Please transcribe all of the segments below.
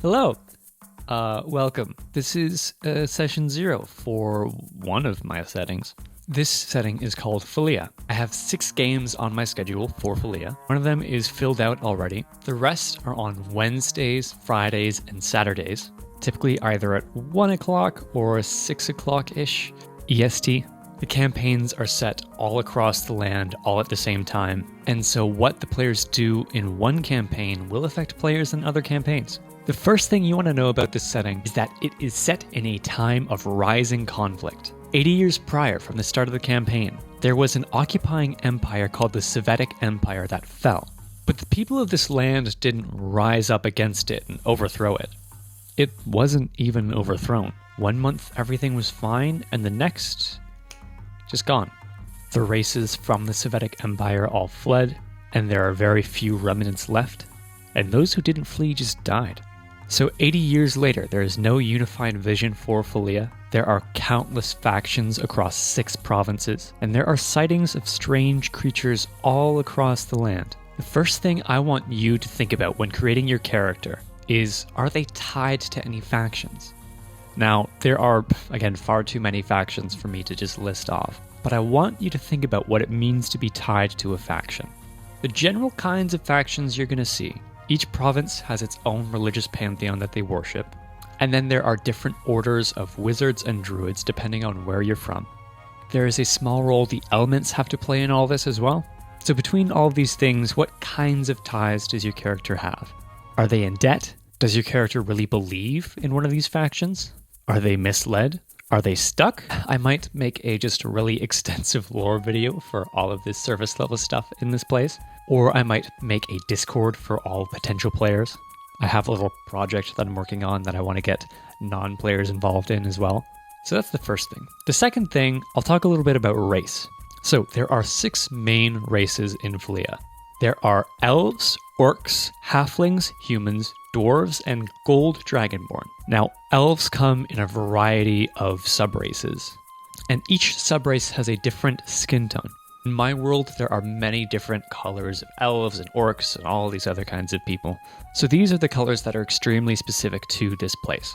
Hello, welcome. This is session 0 for one of my settings. This setting is called Philia. I have 6 games on my schedule for Philia. One of them is filled out already. The rest are on Wednesdays, Fridays, and Saturdays, typically either at 1 o'clock or 6 o'clock-ish EST. The campaigns are set all across the land, all at the same time, and so what the players do in one campaign will affect players in other campaigns. The first thing you want to know about this setting is that it is set in a time of rising conflict. 80 years prior from the start of the campaign, there was an occupying empire called the Sovietic Empire that fell. But the people of this land didn't rise up against it and overthrow it. It wasn't even overthrown. 1 month everything was fine, and the next, just gone. The races from the Sovietic Empire all fled, and there are very few remnants left, and those who didn't flee just died. So 80 years later, there is no unified vision for Philia. There are countless factions across 6 provinces, and there are sightings of strange creatures all across the land. The first thing I want you to think about when creating your character is, are they tied to any factions? Now, there are, again, far too many factions for me to just list off, but I want you to think about what it means to be tied to a faction. The general kinds of factions you're going to see. Each province has its own religious pantheon that they worship, and then there are different orders of wizards and druids depending on where you're from. There is a small role the elements have to play in all this as well. So between all of these things, what kinds of ties does your character have? Are they in debt? Does your character really believe in one of these factions? Are they misled? Are they stuck? I might make a just really extensive lore video for all of this service level stuff in this place, or I might make a Discord for all potential players. I have a little project that I'm working on that I want to get non-players involved in as well. So that's the first thing. The second thing, I'll talk a little bit about race. So there are 6 main races in Philia. There are elves, orcs, halflings, humans, dwarves, and gold dragonborn. Now, elves come in a variety of subraces, and each subrace has a different skin tone. In my world, there are many different colors of elves and orcs and all these other kinds of people. So these are the colors that are extremely specific to this place.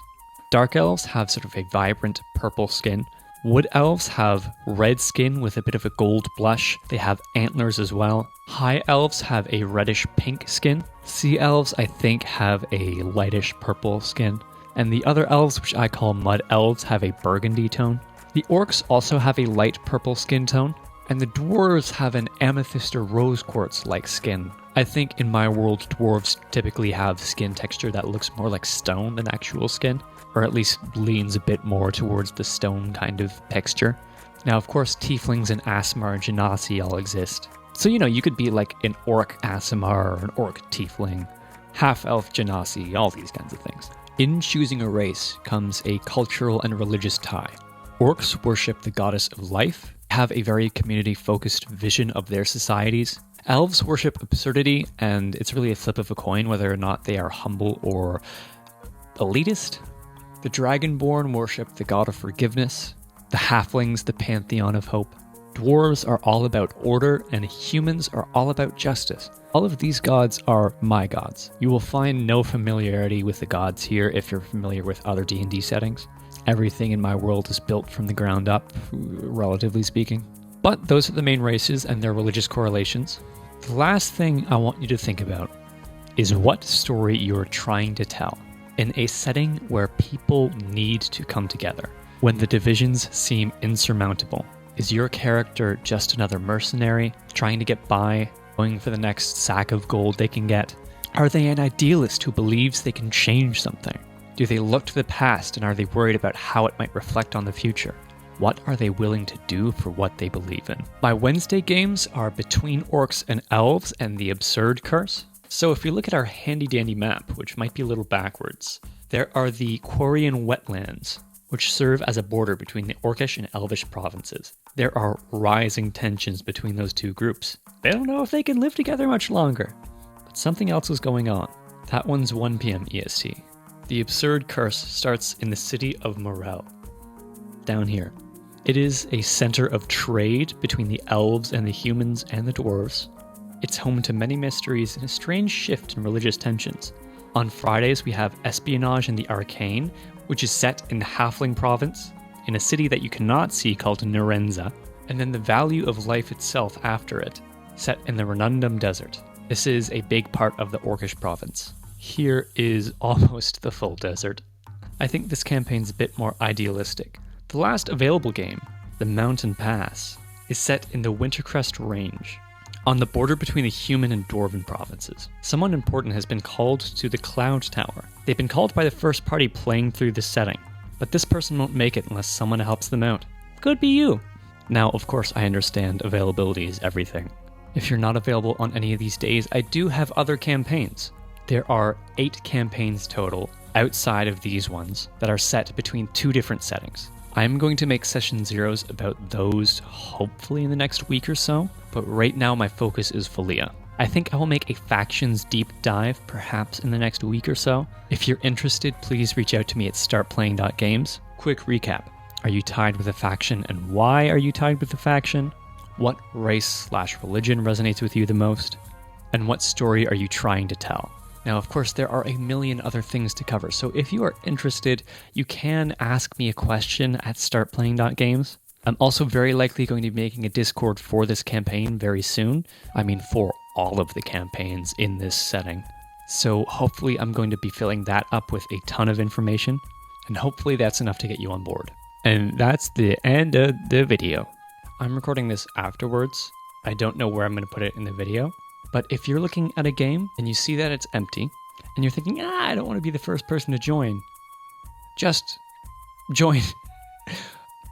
Dark elves have sort of a vibrant purple skin. Wood elves have red skin with a bit of a gold blush. They have antlers as well. High elves have a reddish pink skin. Sea elves, I think, have a lightish purple skin. And the other elves, which I call mud elves, have a burgundy tone. The orcs also have a light purple skin tone. And the dwarves have an amethyst or rose quartz-like skin. I think in my world, dwarves typically have skin texture that looks more like stone than actual skin, or at least leans a bit more towards the stone kind of texture. Now, of course, tieflings and Aasimar and Genasi all exist. So, you could be like an orc Aasimar or an orc tiefling, half-elf Genasi, all these kinds of things. In choosing a race comes a cultural and religious tie. Orcs worship the goddess of life, have a very community-focused vision of their societies. Elves worship absurdity, and it's really a flip of a coin whether or not they are humble or elitist. The Dragonborn worship the god of forgiveness. The halflings, the pantheon of hope. Dwarves are all about order, and humans are all about justice. All of these gods are my gods. You will find no familiarity with the gods here if you're familiar with other D&D settings. Everything in my world is built from the ground up, relatively speaking. But those are the main races and their religious correlations. The last thing I want you to think about is what story you're trying to tell in a setting where people need to come together. When the divisions seem insurmountable, is your character just another mercenary trying to get by, going for the next sack of gold they can get? Are they an idealist who believes they can change something? Do they look to the past, and are they worried about how it might reflect on the future? What are they willing to do for what they believe in? My Wednesday games are between orcs and elves and the absurd curse. So if we look at our handy-dandy map, which might be a little backwards, there are the Quarian wetlands, which serve as a border between the orcish and elvish provinces. There are rising tensions between those two groups. They don't know if they can live together much longer. But something else is going on. That one's 1 p.m. EST. The absurd curse starts in the city of Morel, down here. It is a center of trade between the elves and the humans and the dwarves. It's home to many mysteries and a strange shift in religious tensions. On Fridays, we have Espionage in the Arcane, which is set in the Halfling province, in a city that you cannot see called Narenza, and then the Value of Life itself after it, set in the Renundum Desert. This is a big part of the Orcish province. Here is almost the full desert. I think this campaign's a bit more idealistic. The last available game, The Mountain Pass, is set in the Wintercrest Range, on the border between the human and dwarven provinces. Someone important has been called to the Cloud Tower. They've been called by the first party playing through this setting, but this person won't make it unless someone helps them out. Could be you. Now, of course, I understand availability is everything. If you're not available on any of these days, I do have other campaigns. There are 8 campaigns total outside of these ones that are set between 2 different settings. I'm going to make session zeros about those hopefully in the next week or so, but right now my focus is Folia. I think I will make a factions deep dive perhaps in the next week or so. If you're interested, please reach out to me at startplaying.games. Quick recap. Are you tied with a faction, and why are you tied with the faction? What race/religion resonates with you the most? And what story are you trying to tell? Now, of course, there are a million other things to cover, so if you are interested, you can ask me a question at startplaying.games. I'm also very likely going to be making a Discord for this campaign very soon. I mean, for all of the campaigns in this setting. So hopefully I'm going to be filling that up with a ton of information, and hopefully that's enough to get you on board. And that's the end of the video. I'm recording this afterwards. I don't know where I'm going to put it in the video. But if you're looking at a game and you see that it's empty, and you're thinking, I don't want to be the first person to join, just join.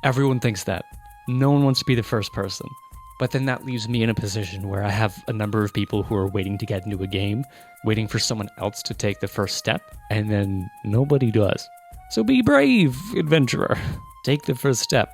Everyone thinks that. No one wants to be the first person. But then that leaves me in a position where I have a number of people who are waiting to get into a game, waiting for someone else to take the first step, and then nobody does. So be brave, adventurer. Take the first step.